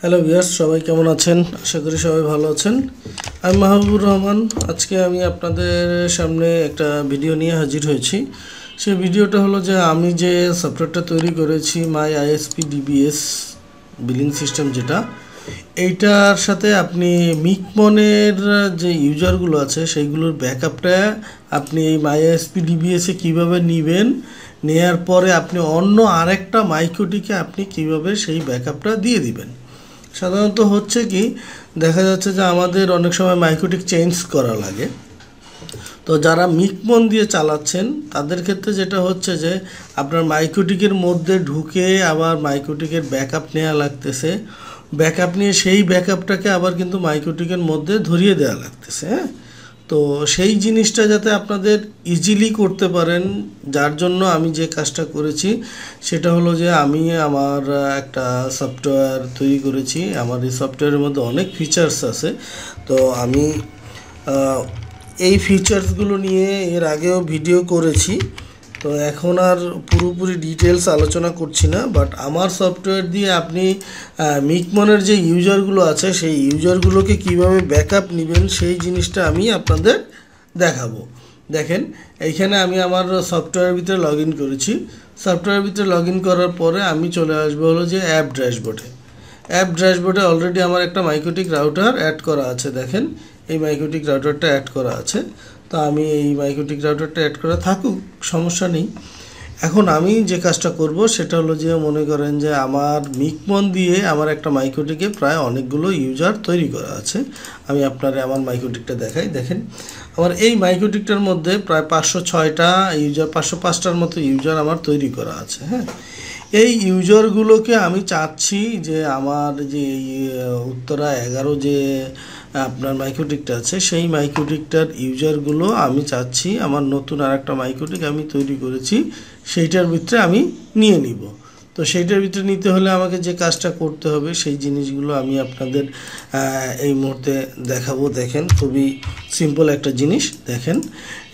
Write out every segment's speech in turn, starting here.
Hello viewers, সবাই কেমন আছেন? আশা করি সবাই ভালো আছেন। আমি মাহবুবুর রহমান। আজকে আমি আপনাদের সামনে একটা ভিডিও নিয়ে হাজির হয়েছি। সেই ভিডিওটা হলো যে আমি যে সফটওয়্যারটা তৈরি করেছি মাই আইএসপি ডিবিএস বিলিং সিস্টেম, যেটা এইটার সাথে আপনি মিকমনের যে ইউজারগুলো আছে সেইগুলোর ব্যাকআপটা আপনি এই মাই আইএসপি ডিবিএসে কীভাবে নেবেন, নেয়ার পরে আপনি অন্য আরেকটা মাইক্রোটিকে আপনি কিভাবে সেই ব্যাকআপটা দিয়ে দিবেন। সাধারণত হচ্ছে কি, দেখা যাচ্ছে যে আমাদের অনেক সময় মাইক্রোটিক চেঞ্জ করা লাগে। তো যারা মিকমন দিয়ে চালাচ্ছেন তাদের ক্ষেত্রে যেটা হচ্ছে যে আপনার মাইক্রোটিকের মধ্যে ঢুকে আবার মাইক্রোটিকের ব্যাকআপ নেওয়া লাগতেছে, ব্যাকআপ নিয়ে সেই ব্যাকআপটাকে আবার কিন্তু মাইক্রোটিকের মধ্যে ধরিয়ে দেওয়া লাগতেছে। হ্যাঁ, তো সেই জিনিসটা যাতে আপনাদের ইজিলি করতে পারেন, যার জন্য আমি যে কাজটা করেছি সেটা হলো যে আমি আমার একটা সফটওয়্যার তৈরি করেছি। আমার এই সফটওয়্যারের মধ্যে অনেক ফিচার্স আছে। তো আমি এই ফিচার্সগুলো নিয়ে এর আগেও ভিডিও করেছি, তো এখন আর পুরোপুরি ডিটেলস আলোচনা করছি না। বাট আমার সফটওয়্যার দিয়ে আপনি মিকমনের যে ইউজারগুলো আছে সেই ইউজারগুলোকে কিভাবে ব্যাকআপ নেবেন সেই জিনিসটা আমি আপনাদের দেখাবো। দেখেন, এইখানে আমি আমার সফটওয়্যারের ভিতরে লগ ইন করেছি। সফটওয়্যারের ভিতরে লগ ইন করার পরে আমি চলে আসবো হলো যে অ্যাপ ড্যাশবোর্ডে। অ্যাপ ড্যাশবোর্ডে অলরেডি আমার একটা মাইক্রোটিক রাউটার অ্যাড করা আছে। দেখেন, এই মাইক্রোটিক রাউটারটা অ্যাড করা আছে। তো আমি এই মাইক্রোটিক রাউটারটা অ্যাড করা থাকুক, সমস্যা নেই। এখন আমি যে কাজটা করব সেটা হলো যে, মনে করেন যে আমার মিকমন দিয়ে আমার একটা মাইক্রোটিকে প্রায় অনেকগুলো ইউজার তৈরি করা আছে। আমি আপনারে আমার মাইক্রোটিকটা দেখাই। দেখেন, আমার এই মাইক্রোটিকটার মধ্যে প্রায় 506টা ইউজার, 505টার মতো ইউজার আমার তৈরি করা আছে। হ্যাঁ, এই ইউজারগুলোকে আমি চাচ্ছি যে আমার যে এই উত্তরা 11 যে আপনার মাইক্রোটিকটা আছে সেই মাইক্রোটিকটার ইউজারগুলো আমি চাচ্ছি আমার নতুন আরেকটা মাইক্রোটিক আমি তৈরি করেছি সেইটার ভিতরে আমি নিয়ে নিব। তো সেইটার ভিতরে নিতে হলে আমাকে যে কাজটা করতে হবে সেই জিনিসগুলো আমি আপনাদের এই মুহূর্তে দেখাবো। দেখেন, খুবই সিম্পল একটা জিনিস। দেখেন,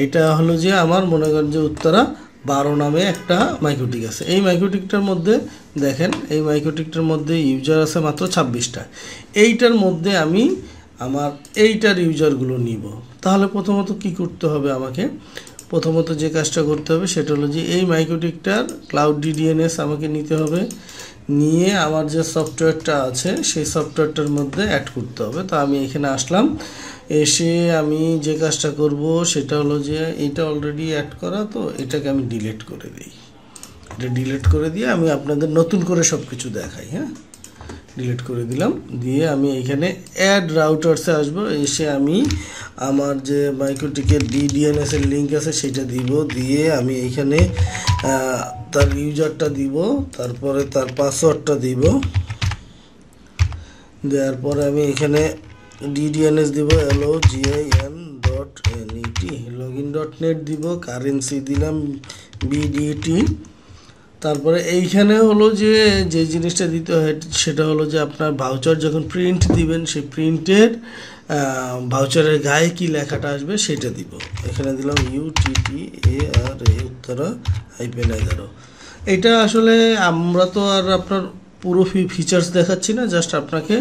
এটা হলো যে আমার মনে করেন যে উত্তরা 12 নামে একটা মাইক্রোটিক আছে। এই মাইক্রোটিকটার মধ্যে দেখেন, এই মাইক্রোটিকটার মধ্যে ইউজার আছে মাত্র 26টা। এইটার মধ্যে আমি আমার এইটার ইউজারগুলো নিব। তাহলে প্রথমত কি করতে হবে আমাকে? প্রথমত যে কাজটা করতে হবে সেটা হলো যে এই মাইক্রোটিকটার ক্লাউড ডিডিএনএস আমাকে নিতে হবে। নিয়ে আমার যে সফটওয়্যারটা আছে সেই সফটওয়্যারটার মধ্যে অ্যাড করতে হবে। তো আমি এখানে আসলাম, এসে আমি যে কাজটা করব সেটা হলো যে এটা অলরেডি অ্যাড করা, তো এটাকে আমি ডিলিট করে দিই। এটা ডিলিট করে দিয়ে আমি আপনাদের নতুন করে সব কিছু দেখাই। হ্যাঁ, ডিলিট করে দিলাম। দিয়ে আমি এখানে অ্যাড রাউটার্সে আসবো। এসে আমি আমার যে মাইক্রোটিকের ডিডিএনএসের লিঙ্ক আছে সেটা দিব। দিয়ে আমি এইখানে তার ইউজারটা দিব, তারপরে তার পাসওয়ার্ডটা দিব। দেওয়ার পরে আমি এখানে ডিডিএনএস দিব login.net, login.net দিব, কারেন্সি দিলাম BDT। তারপরে এইখানে হলো যে যে জিনিসটা দিতে হয় সেটা হলো যে আপনার ভাউচার যখন প্রিন্ট দিবেন সেই প্রিন্টের ভাউচারের গায়ে কি লেখাটা আসবে সেটা দিব। এখানে দিলাম UTTARA উত্তরা -11। এটা আসলে আমরা তো আর আপনার পুরো ফিচার্স দেখাচ্ছি না, জাস্ট আপনাকে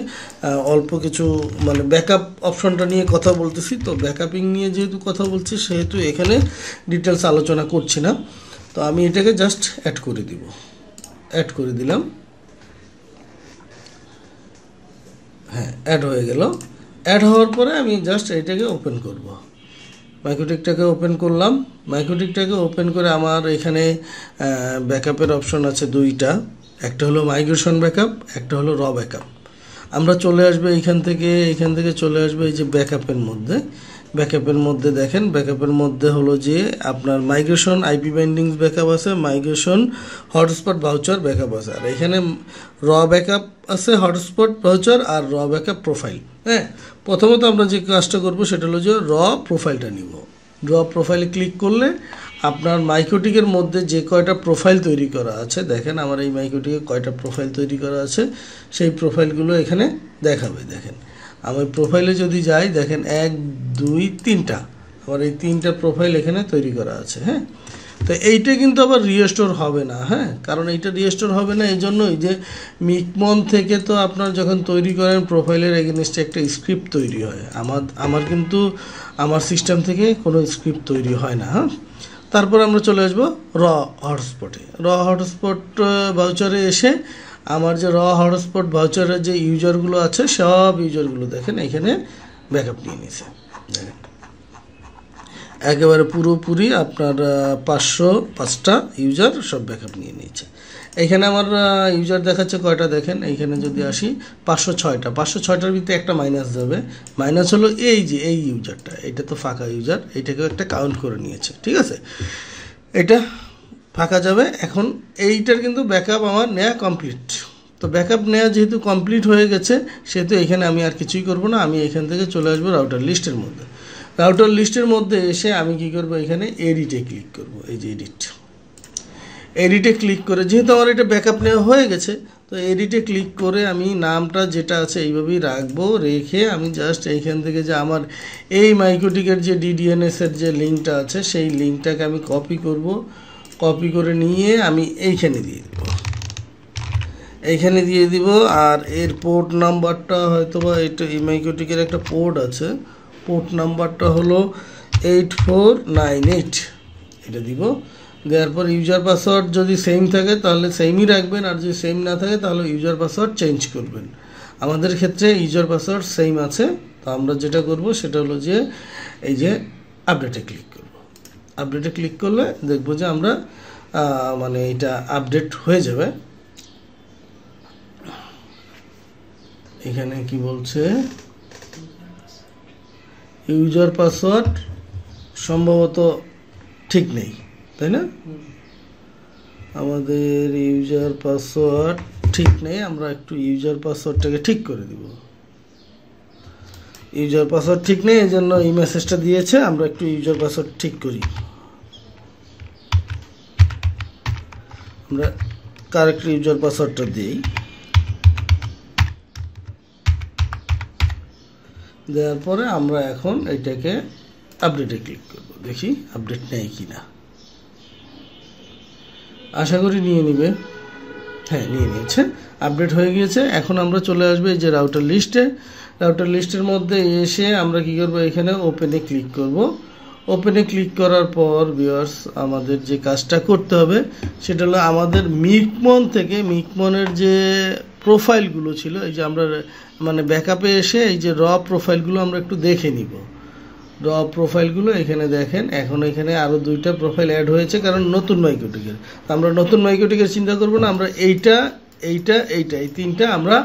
অল্প কিছু মানে ব্যাকআপ অপশনটা নিয়ে কথা বলতেছি। তো ব্যাকআপিং নিয়ে যেহেতু কথা বলছি সেহেতু এখানে ডিটেলস আলোচনা করছি না। তো আমি এটাকে জাস্ট অ্যাড করে দিব। অ্যাড করে দিলাম। হ্যাঁ, অ্যাড হয়ে গেল। অ্যাড হওয়ার পরে আমি জাস্ট এটাকে ওপেন করব। মাইক্রোটিকটাকে ওপেন করলাম। মাইক্রোটিকটাকে ওপেন করে আমার এখানে ব্যাকআপের অপশন আছে দুইটা। একটা হলো মাইগ্রেশন ব্যাকআপ, একটা হলো র ব্যাকআপ। আমরা চলে আসবো এখান থেকে চলে আসবো এই যে ব্যাকআপের মধ্যে। ব্যাকআপের মধ্যে দেখেন, ব্যাকআপের মধ্যে হলো যে আপনার মাইগ্রেশন আইপি বাইন্ডিংস ব্যাকআপ আছে, মাইগ্রেশন হটস্পট ভাউচার ব্যাকআপ আছে, আর এখানে র ব্যাকআপ আছে, হটস্পট ভাউচার আর র ব্যাকআপ প্রোফাইল। হ্যাঁ, প্রথমত আমরা যে কাজটা করব সেটা হলো যে র প্রোফাইলটা নিব। র প্রোফাইলে ক্লিক করলে আপনার মাইক্রোটিকের মধ্যে যে কয়টা প্রোফাইল তৈরি করা আছে, দেখেন আমার এই মাইক্রোটিকে কয়টা প্রোফাইল তৈরি করা আছে সেই প্রোফাইলগুলো এখানে দেখাবে। দেখেন, আমার প্রোফাইলে যদি যাই, দেখেন 1 2 3টা আমার এই 3টা প্রোফাইল এখানে তৈরি করা আছে। হ্যাঁ, তো এইটা কিন্তু আবার রিস্টোর হবে না, হ্যাঁ, কারণ এইটা রিস্টোর হবে না এই জন্যই যে মিকমন থেকে তো আপনার যখন তৈরি করেন প্রোফাইলের এগেনস্টে একটা স্ক্রিপ্ট তৈরি হয়। আমার কিন্তু আমার সিস্টেম থেকে কোনো স্ক্রিপ্ট তৈরি হয় না। হ্যাঁ, তারপর আমরা চলে আসবো র হটস্পটে। র হটস্পট ভাউচারে এসে আমার যে র হটস্পট ভাউচারের যে ইউজারগুলো আছে সব ইউজারগুলো দেখেন এখানে ব্যাকআপ নিয়ে নিয়েছে। দেখেন একেবারে পুরোপুরি আপনার 505টা ইউজার সব ব্যাকআপ নিয়ে নিয়েছে। এখানে আমার ইউজার দেখাচ্ছে কয়টা দেখেন, এইখানে যদি আসি 506টা, 506টার ভিতরে একটা মাইনাস যাবে। মাইনাস হলো এই যে এই ইউজারটা, এটা তো ফাঁকা ইউজার, এটাকেও একটা কাউন্ট করে নিয়েছে, ঠিক আছে, এটা ফাঁকা যাবে। এখন এইটার কিন্তু ব্যাকআপ আমার নেওয়া কমপ্লিট। তো ব্যাকআপ নেওয়া যেহেতু কমপ্লিট হয়ে গেছে সেহেতু এখানে আমি আর কিছুই করব না, আমি এখান থেকে চলে আসবো রাউটার লিস্টের মধ্যে। রাউটার লিস্টের মধ্যে এসে আমি কি করব, এখানে এডিটে ক্লিক করব। এই যে এডিটে ক্লিক করে যেহেতু আমার এটা ব্যাকআপ নেওয়া হয়ে গেছে, তো এডিটে ক্লিক করে আমি নামটা যেটা আছে এইভাবেই রাখবো। রেখে আমি জাস্ট এইখান থেকে যে আমার এই মাইক্রোটিকের যে ডিডিএনএসের যে লিঙ্কটা আছে সেই লিঙ্কটাকে আমি কপি করব। কপি করে নিয়ে আমি এইখানে দিয়ে দিব। আর এর পোর্ট নাম্বারটা হয়তো বা এটা এই মাইক্রোটিকের একটা পোর্ট আছে, পোর্ট নাম্বারটা হলো 8498, এটা দিব। দেওয়ার পর ইউজার পাসওয়ার্ড যদি সেম থাকে তাহলে সেমই রাখবেন, আর যদি সেম না থাকে তাহলে ইউজার পাসওয়ার্ড চেঞ্জ করবেন। আমাদের ক্ষেত্রে ইউজার পাসওয়ার্ড সেম আছে, তো আমরা যেটা করব সেটা হলো যে এই যে আপডেটে ক্লিক করব। আপডেটে ক্লিক করলে দেখব যে আমরা মানে এটা আপডেট হয়ে যাবে। এখানে কি বলছে, ইউজার পাসওয়ার্ড সম্ভবত ঠিক নেই, তাই না? আমাদের ইউজার পাসওয়ার্ড ঠিক নেই, আমরা একটু ইউজার পাসওয়ার্ডটাকে ঠিক করে দিব। ইউজার পাসওয়ার্ড ঠিক নেই এই জন্য এই মেসেজটা দিয়েছে, আমরা একটু ইউজার পাসওয়ার্ড ঠিক করি। আমরা কারেক্ট ইউজার পাসওয়ার্ডটা দিই। দেওয়ার পরে আমরা এখন এটাকে আপডেটে ক্লিক করব, দেখি আপডেট নেয় কিনা। আশা করি নিয়ে নিবে। হ্যাঁ, নিয়ে নিয়েছে, আপডেট হয়ে গিয়েছে। এখন আমরা চলে আসবো এই যে রাউটার লিস্টে। রাউটার লিস্টের মধ্যে এসে আমরা কি করব, এখানে ওপেনে ক্লিক করব। ওপেনে ক্লিক করার পর ভিউয়ার্স আমাদের যে কাজটা করতে হবে সেটা হলো আমাদের মিকমন থেকে মিকমনের যে প্রোফাইলগুলো ছিল, এই যে আমরা মানে ব্যাকআপে এসে এই যে র প্রোফাইলগুলো আমরা একটু দেখে নিব। র প্রোফাইলগুলো এখানে দেখেন, এখন এখানে আরও 2টা প্রোফাইল অ্যাড হয়েছে কারণ নতুন মাইক্রোটিকের। আমরা নতুন মাইক্রোটিকের চিন্তা করব না, আমরা এই 3টা আমরা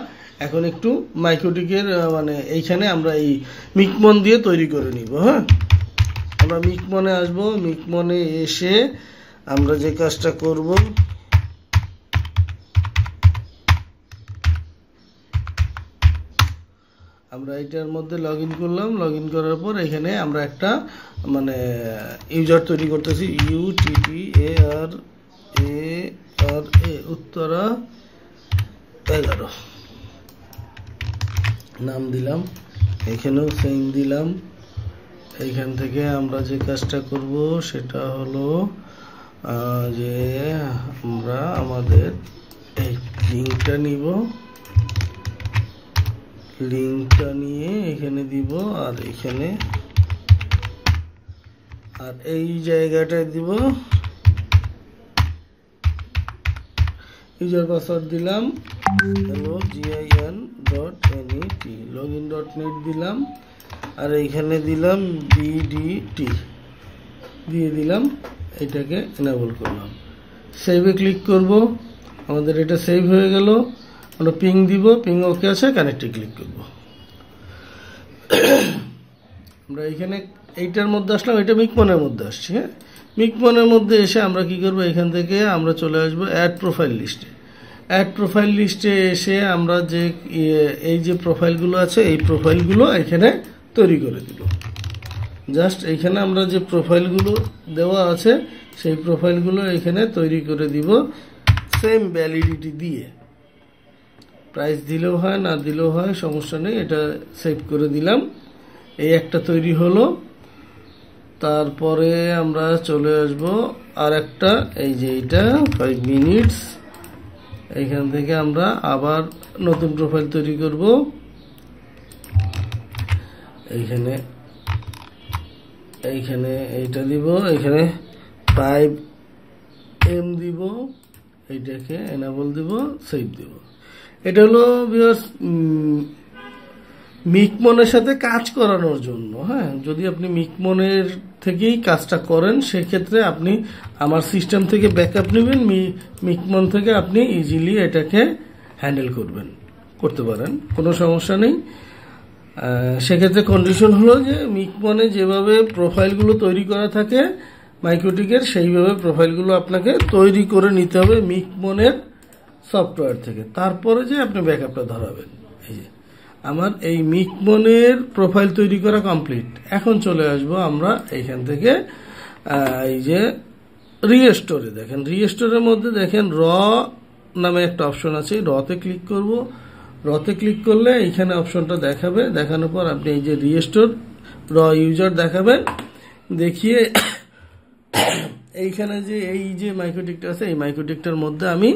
এখন একটু মাইক্রোটিকের মানে এইখানে আমরা এই মিকমন দিয়ে তৈরি করে নিব। হ্যাঁ, আমরা মিকমনে আসবো। মিকমনে এসে আমরা যে কাজটা করব, আমরা এটার মধ্যে লগ ইন করলাম। লগ ইন করার পর এখানে আমরা একটা মানে ইউজার তৈরি করতেছি, UTTARA উত্তরা 11 নাম দিলাম। এখানেও সেম দিলাম। এইখান থেকে আমরা যে কাজটা করব সেটা হলো যে আমরা আমাদের এই লিঙ্কটা নিব। লিঙ্কটা নিয়ে এখানে দিব, আর এখানে আর এই জায়গাটায় দিব ইউজার পাসওয়ার্ড দিলাম login.net, login.net দিলাম, আর এইখানে দিলাম BDT দিয়ে দিলাম। এটাকে এনেবল করলাম, সেভে ক্লিক করব। আমাদের এটা সেভ হয়ে গেল। আমরা পিং দিব, পিং ওকে আছে, কানেক্টে ক্লিক করব। আমরা এখানে এইটার মধ্যে আসলাম, এটা মিকমনের মধ্যে আসছি। হ্যাঁ, মিকমনের মধ্যে এসে আমরা কি করব, এখান থেকে আমরা চলে আসবো অ্যাড প্রোফাইল লিস্টে। অ্যাড প্রোফাইল লিস্টে এসে আমরা যে এই যে প্রোফাইলগুলো আছে এই প্রোফাইলগুলো এখানে তৈরি করে দিব। জাস্ট এইখানে আমরা যে প্রোফাইলগুলো দেওয়া আছে সেই প্রোফাইলগুলো এখানে তৈরি করে দিব সেম ভ্যালিডিটি দিয়ে। প্রাইস দিলেও হয় না দিলেও হয়, সমস্যা নেই, এটা সেভ করে দিলাম। এই একটা তৈরি হলো। তারপরে আমরা চলে আসব আর একটা, এই যে এটা 5 মিনিটস। এইখান থেকে আমরা আবার নতুন প্রোফাইল তৈরি করব। এইখানে এইটা দিব, এখানে 5M দিব, এইটাকে এনাবল দিব, সেভ দিব। এটা হলো ভিউয়ার্স মিকমনের সাথে কাজ করানোর জন্য। হ্যাঁ, যদি আপনি মিকমনের থেকেই কাজটা করেন সেক্ষেত্রে আপনি আমার সিস্টেম থেকে ব্যাকআপ নেবেন, মিকমন থেকে আপনি ইজিলি এটাকে হ্যান্ডেল করতে পারেন, কোনো সমস্যা নেই। সেক্ষেত্রে কন্ডিশন হলো যে মিকমনে যেভাবে প্রোফাইলগুলো তৈরি করা থাকে মাইক্রোটিকের, সেইভাবে প্রোফাইলগুলো আপনাকে তৈরি করে নিতে হবে মিকমনের সফটওয়্যার থেকে, তারপরে যে আপনি ব্যাকআপটা ধরাবেন। এই যে আমার এই মিকমনের প্রোফাইল তৈরি করা কমপ্লিট। এখন চলে আসবো আমরা এইখান থেকে এই যে রিস্টোরে। দেখেন রিস্টোরের মধ্যে দেখেন র নামে একটা অপশন আছে, রতে ক্লিক করব। রতে ক্লিক করলে এইখানে অপশনটা দেখাবে, দেখানোর পর আপনি এই যে রিস্টোর র ইউজার দেখাবেন, দেখিয়ে এইখানে যে এই যে মাইক্রোটিকটা আছে এই মাইক্রোটিকটার মধ্যে আমি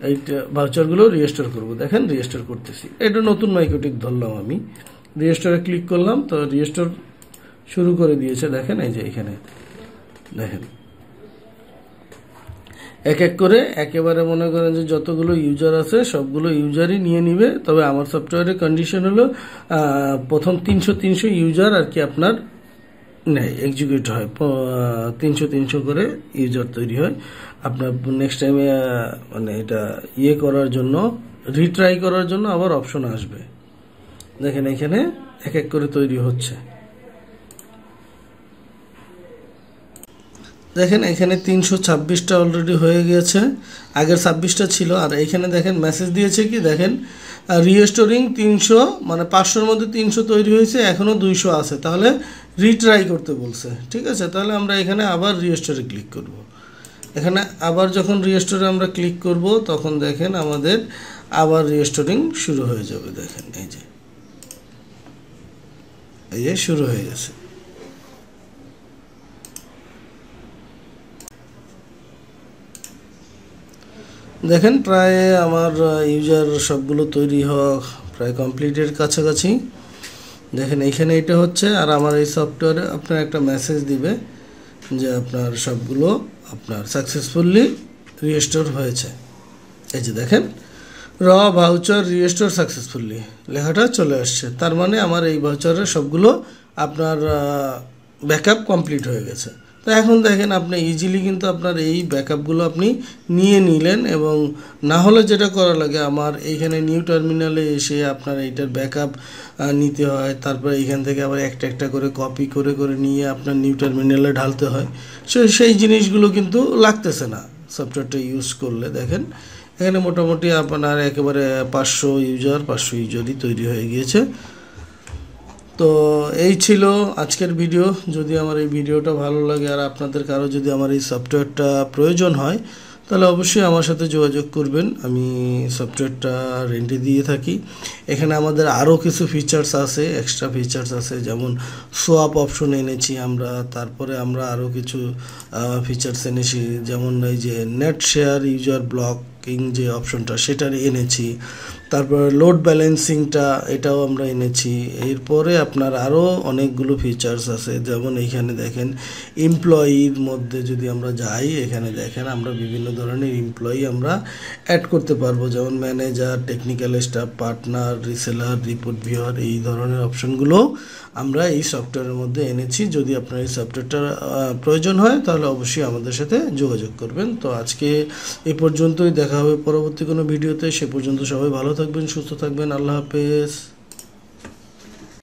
এইটা ভাউচারগুলো রিস্টোর করব। দেখেন রিস্টোর করতেছি, এটা নতুন মাইক্রোটিক ধরলাম আমি, রিস্টোরে ক্লিক করলাম তো রিস্টোর শুরু করে দিয়েছে। দেখেন এই যে এখানে দেখেন এক এক করে একেবারে মনে করেন যে যতগুলো ইউজার আছে সবগুলো ইউজারই নিয়ে নিবে। তবে আমার সফটওয়্যারের কন্ডিশন হলো প্রথম 300 ইউজার আর কি আপনার নেয়, এক্সিকিউট হয়, 300 করে ইউজার তৈরি হয়। আপনার নেক্সট টাইমে মানে এটা করার জন্য, রিট্রাই করার জন্য আবার অপশন আসবে। দেখেন এখানে এক এক করে তৈরি হচ্ছে। দেখেন এখানে 326টা অলরেডি হয়ে গিয়েছে, আগের 26টা ছিল। আর এখানে দেখেন মেসেজ দিয়েছে কি, দেখেন রিস্টোরিং 300, মানে 500-র মধ্যে 300 তৈরি হয়েছে, এখনও 200 আছে, তাহলে রিট্রাই করতে বলছে। ঠিক আছে, তাহলে আমরা এখানে আবার রিস্টোরে ক্লিক করব। এখানে আবার যখন রিস্টোরে আমরা ক্লিক করব তখন দেখেন আমাদের আবার রিস্টোরিং শুরু হয়ে যাবে। দেখেন এই যে শুরু হয়ে গেছে। দেখেন প্রায় আমার ইউজার সবগুলো তৈরি হওয়া প্রায় কমপ্লিটের কাছাকাছি। দেখেন এইখানে এটা হচ্ছে, আর আমার এই সফটওয়্যারে আপনার একটা মেসেজ দিবে যে আপনার সবগুলো আপনার সাকসেসফুলি রিস্টোর হয়েছে। এই যে দেখেন র ভাউচার রিস্টোর সাকসেসফুলি লেখাটা চলে আসছে, তার মানে আমার এই ভাউচারের সবগুলো আপনার ব্যাকআপ কমপ্লিট হয়ে গেছে। তো এখন দেখেন আপনি ইজিলি কিন্তু আপনার এই ব্যাকআপগুলো আপনি নিয়ে নিলেন, এবং না হলে যেটা করা লাগে আমার এইখানে নিউ টার্মিনালে এসে আপনার এইটার ব্যাকআপ নিতে হয়, তারপরে এইখান থেকে আবার একটা একটা করে কপি করে করে নিয়ে আপনার নিউ টার্মিনালে ঢালতে হয়। সেই জিনিসগুলো কিন্তু লাগতেছে না সফটওয়্যারটা ইউজ করলে। দেখেন এখানে মোটামুটি আপনার একেবারে 500 ইউজারই তৈরি হয়ে গিয়েছে। তো এই ছিল আজকের ভিডিও। যদি আমার এই ভিডিওটা ভালো লাগে আর আপনাদের কারো যদি আমার এই সফটওয়্যারটা প্রয়োজন হয় তাহলে অবশ্যই আমার সাথে যোগাযোগ করবেন, আমি সফটওয়্যারটা রেন্টে দিয়ে থাকি। এখানে আমাদের আরও কিছু ফিচার্স আছে, এক্সট্রা ফিচার্স আছে, যেমন সোয়াপ অপশন এনেছি আমরা, তারপরে আমরা আরও কিছু ফিচার্স এনেছি, যেমন এই যে নেট শেয়ার ইউজার ব্লকিং যে অপশনটা সেটা এনেছি, তারপরে লোড ব্যালেন্সিংটা এটাও আমরা এনেছি। এরপরে আপনার আরও অনেকগুলো ফিচার্স আছে, যেমন এইখানে দেখেন এমপ্লয়ির মধ্যে যদি আমরা যাই, এখানে দেখেন আমরা বিভিন্ন ধরনের এমপ্লয়ি আমরা অ্যাড করতে পারবো, যেমন manager, technical staff, partner, reseller, report viewer, এই ধরনের অপশনগুলো আমরা এই সফটওয়্যারের মধ্যে এনেছি। যদি আপনার এই সফটওয়্যারটা প্রয়োজন হয় তাহলে অবশ্যই আমাদের সাথে যোগাযোগ করবেন। তো আজকে এই পর্যন্তই, দেখা হবে পরবর্তী কোনো ভিডিওতে। সে পর্যন্ত সবাই ভালো থাকবেন, সুস্থ থাকবেন, আল্লাহ হাফেজ।